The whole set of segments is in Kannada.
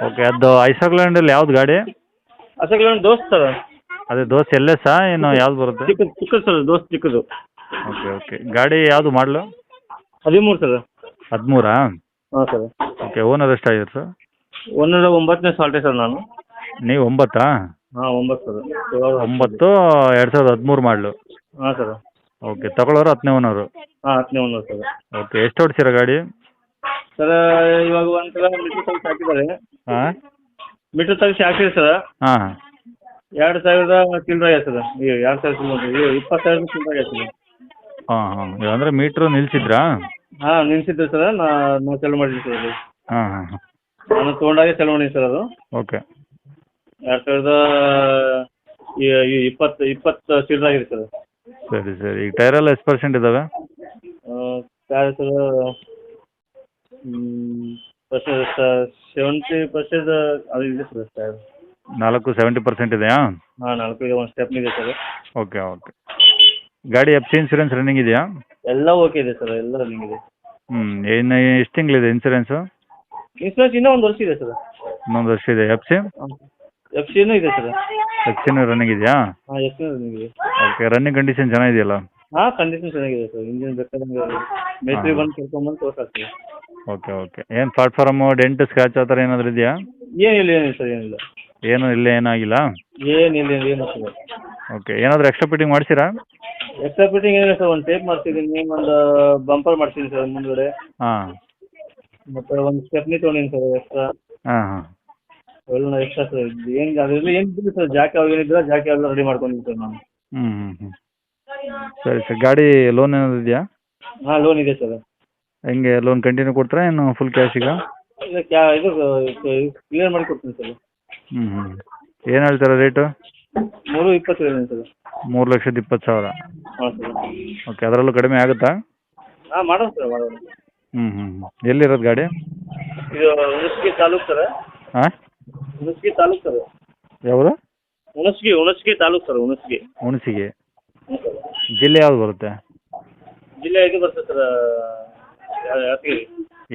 ಓಕೆ, ಅದು ಐಸೋಗ್ಲ್ಯಾಂಡಲ್ಲಿ ಯಾವ್ದು ಗಾಡಿ? ಅಸಲು ದೋಸ್ತ್ ಸರ್. ಅದೇ ದೋಸ್ತ್ ಎಲ್ ಎಸ್ ಏನು ಯಾವ್ದು ಬರುತ್ತೆ? ಚಿಕ್ಕದು ಸರ್, ದೋಸ್ತ್ ಚಿಕ್ಕದು. ಓಕೆ ಓಕೆ, ಗಾಡಿ ಯಾವುದು ಮಾಡಲು? 13 ಸರ್. 13? ಹಾಂ ಸರ್. ಓಕೆ, ಓನರ್ ಎಷ್ಟಾಗಿದೆ ಸರ್? 109ನೇ ಸಾಲ್ಟೇ ಸರ್ ನಾನು. ನೀವು 9? ಹಾಂ 9 ಸರ್. 9 2013 ಮಾಡಲು. ಹಾಂ ಸರ್. ಓಕೆ, ತಗೊಳ್ಳೋರು 10ನೇ ಓನರು? ಹಾಂ 10ನೇ ಓನರ್ ಸರ್. ಓಕೆ, ಎಷ್ಟು ಹೊಡ್ಸಿರ ಗಾಡಿ? ಸರ್ ಇವಾಗ ಒಂದ್ಸಲ ಮೀಟ್ರ್ ತೆಗ್ಸಿ ಹಾಕಿದ್ದಾರೆ. ಹಾಂ ಮೀಟ್ರ್ ತೆಗ್ಸಿ ಹಾಕಿದೆ ಸರ್. ಹಾಂ 2000 ಚಿಲ್ಲರೆ ಆಗಿದೆ ಸರ್. 2000 ಚಿಲ್ಲರೆ, 20,000 ಚಿಲ್ಲರೆ ಆಗಿದೆ ಸರ್. ಹಾಂ ಹಾಂ, ಅಂದರೆ ಮೀಟ್ರು ನಿಲ್ಲಿಸಿದ್ರಾ? ಹಾಂ ನಿಲ್ಸಿದ್ದೆ ಸರ್. ನಾವು ಚಾಲು ಮಾಡಿದ್ವಿ ಸರ್ ಅದು. ಹಾಂ ಹಾಂ ಹಾಂ. ನಾನು ತೊಗೊಂಡಾಗೆ ಚಾಲು ಮಾಡಿದ್ದೀನಿ ಸರ್ ಅದು. ಓಕೆ. 2020 ಚಿಲ್ಲರೆ ಆಗಿದೆ ಸರ್. ಸರಿ ಸರಿ, ಈಗ ಟೈರೆಲ್ಲ ಎಷ್ಟು ಪರ್ಸೆಂಟ್ ಇದ್ದಾವೆ? ಟೈರ್ ಸರ್ 70% ಅದು ಇದೆ ಸರ್ ಟೈರ್. 70% ಇದೆಯಾ? ಹಾಂ 4 ಇದೆ, ಒಂದು ಸ್ಟೆಪ್ನಿ ಇದೆ ಸರ್. Okay okay. ಗಾಡಿ ಎಫ್ ಸಿ ಇನ್ಸೂರೆನ್ಸ್ ರನ್ನಿಂಗ್ ಇದೆಯಾ? ಎಲ್ಲ ಓಕೆ ಇದೆ ಸರ್, ಎಲ್ಲ ರನ್ನಿಂಗ್ ಇದೆ. ಏನು ಎಷ್ಟು ತಿಂಗಳಿದೆ ಇನ್ಸೂರೆನ್ಸು? ಇನ್ಸೂರೆನ್ಸ್ ಇನ್ನೂ 1 ವರ್ಷ ಇದೆ ಸರ್. ಇನ್ನೊಂದು ವರ್ಷ ಇದೆ. F C? ಎಫ್ ಸಿನೂ ಇದೆ ಸರ್. ಎಫ್ ಸಿನೂ ರನ್ನಿಂಗ್ ಇದೆಯಾ? ಹಾಂ ಎಫ್ ಸಿನೂ ರನ್ನಿಂಗ್ ಇದೆ. ಓಕೆ, ರನ್ನಿಂಗ್ ಕಂಡೀಷನ್ ಚೆನ್ನಾಗಿದೆಯಲ್ಲ? ಹಾಂ ಕಂಡೀಷನ್ ಚೆನ್ನಾಗಿದೆ ಸರ್. ಇಂಜಿನ್ ಬೇಕಾದಂಗೆ ಮೇಸ್ತ್ರಿ ಬಂದು ಕರ್ಕೊಂಡ್ಬಂದು ತೋರ್ಸಾಕ್ತೀವಿ. Okay okay. ಏನು ಪ್ಲಾಟ್ಫಾರ್ಮು ಡೆಂಟ್ ಸ್ಕ್ರಾಚ್ ಆ ಥರ ಏನಾದರೂ ಇದೆಯಾ? ಏನಿಲ್ಲ ಸರ್, ಏನಿಲ್ಲ. ಏನು ಇಲ್ಲೇ ಏನಾಗಿಲ್ಲ? ಏನು ಸರ್. ಓಕೆ, ಏನಾದರೂ ಎಕ್ಸ್ಟ್ರಾ ಫಿಟ್ಟಿಂಗ್ ಮಾಡಿಸಿರಾ? ಎಕ್ಸ್ಟ್ರಾ ಫಿಟ್ಟಿಂಗ್ ಏನಿಲ್ಲ ಸರ್. ಒಂದು ಟೇಪ್ ಮಾಡಿಸಿದ್ದೀನಿ, ಒಂದು ಬಂಪರ್ ಮಾಡಿಸಿದ್ದೀನಿ ಸರ್ ಮುಂದುಗಡೆ. ಹಾಂ. ಮತ್ತು ಒಂದು ಸ್ಟೆಪ್ನಿ ತೊಗೊಂಡಿನಿ ಸರ್ ಎಕ್ಸ್ಟ್ರಾ. ಹಾಂ ಹಾಂ. ಅವೆಲ್ಲ ಎಕ್ಸ್ಟ್ರಾ ಸರ್. ಏನು ಅದರಲ್ಲಿ ಏನು ಬಿಡಿ ಸರ್, ಜಾಕಿ ಅವೇನಿದ್ರೆ ಜಾಕಿ ಎಲ್ಲ ರೆಡಿ ಮಾಡ್ಕೊಂಡಿದ್ದೀನಿ ಸರ್ ನಾನು. ಹ್ಞೂ ಹ್ಞೂ ಹ್ಞೂ. ಸರಿ ಸರ್, ಗಾಡಿ ಲೋನ್ ಏನಾದ್ರು ಇದೆಯಾ? ಹಾಂ ಲೋನ್ ಇದೆ ಸರ್. ಹೆಂಗೆ ಲೋನ್ ಕಂಟಿನ್ಯೂ ಕೊಡ್ತೀರಾ ಏನು ಫುಲ್ ಕ್ಯಾಶಿಗ? ಇದು ಕ್ಲಿಯರ್ ಮಾಡಿ ಕೊಡ್ತೀನಿ ಸರ್. ಹ್ಞೂ ಹ್ಞೂ. ಏನು ಹೇಳ್ತೀರಾ ರೇಟು? 320 ಹೇಳಿದ್ದೀನಿ ಸರ್. 3,20,000? ಹಾಂ ಸರ್. ಓಕೆ, ಅದರಲ್ಲೂ ಕಡಿಮೆ ಆಗುತ್ತಾ? ಹಾಂ ಮಾಡೋಣ ಸರ್, ಮಾಡೋಣ. ಹ್ಞೂ ಹ್ಞೂ ಹ್ಞೂ. ಎಲ್ಲಿರೋದು ಗಾಡಿ? ಇದು ಹುಣಸಗಿ ತಾಲೂಕು ಸರ್. ಹಾಂ, ಹುಣಸಗಿ ತಾಲೂಕು ಸರ್. ಯಾವುದು? ಹುಣಸಗಿ ತಾಲೂಕು ಸರ್. ಹುಣಸಗಿ ಜಿಲ್ಲೆ ಯಾವ್ದು ಬರುತ್ತೆ? ಜಿಲ್ಲೆ ಇದು ಬರ್ತದೆ ಸರ್, ಯಾದಗಿರಿ.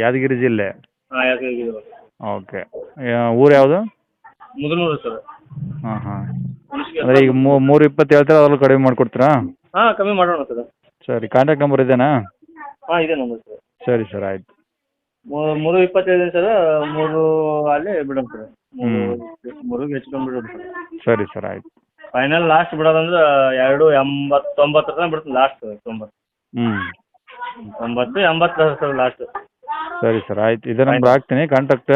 ಯಾದಗಿರಿ ಜಿಲ್ಲೆ? ಹಾಂ ಯಾದಗಿರಿ ಬರ್ತದೆ. ಓಕೆ, ಊರು ಯಾವುದು? ಮುದನೂರು ಸರ್. ಹಾಂ ಹಾಂ. ಅಂದರೆ ಈಗ 320 ಹೇಳ್ತಾರೆ, ಅದರಲ್ಲೂ ಕಡಿಮೆ ಮಾಡಿಕೊಡ್ತೀರಾ? ಹಾಂ ಕಮ್ಮಿ ಮಾಡೋಣ ಸರ್. ಸರಿ, ಕಾಂಟ್ಯಾಕ್ಟ್ ನಂಬರ್ ಇದೇನಾ? ಹಾಂ ಇದೆ ನಂಬರ್ ಸರ್. ಸರಿ ಸರ್, ಆಯಿತು. 320 ಇದೆ ಸರ್. 3 ಅಲ್ಲೇ ಬಿಡೋಣ ಸರ್. 3ಗೆ ಹೆಚ್ಚಿಕೊಂಡು ಬಿಡೋಣ ಸರ್. ಸರಿ ಸರ್, ಆಯಿತು. ಫೈನಲ್ ಲಾಸ್ಟ್ ಬಿಡೋದಂದ್ರೆ 280-90 ತನಕ ಬಿಡ್ತೀನಿ ಲಾಸ್ಟ್. 90 80 sir last. ಸರಿ ಸರ್, ಆಯ್ತು. ಇದೇ ನಂಬರ್ ಹಾಕ್ತೀನಿ ಕಾಂಟ್ಯಾಕ್ಟ್.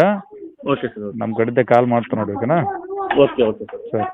Okay sir. ನಮ್ಮ ಕಡೆಯಿಂದ ಕಾಲ್ ಮಾಡ್ತಾ ನೋಡಿ, ಓಕೆನಾ? Okay sir. ಸರಿ.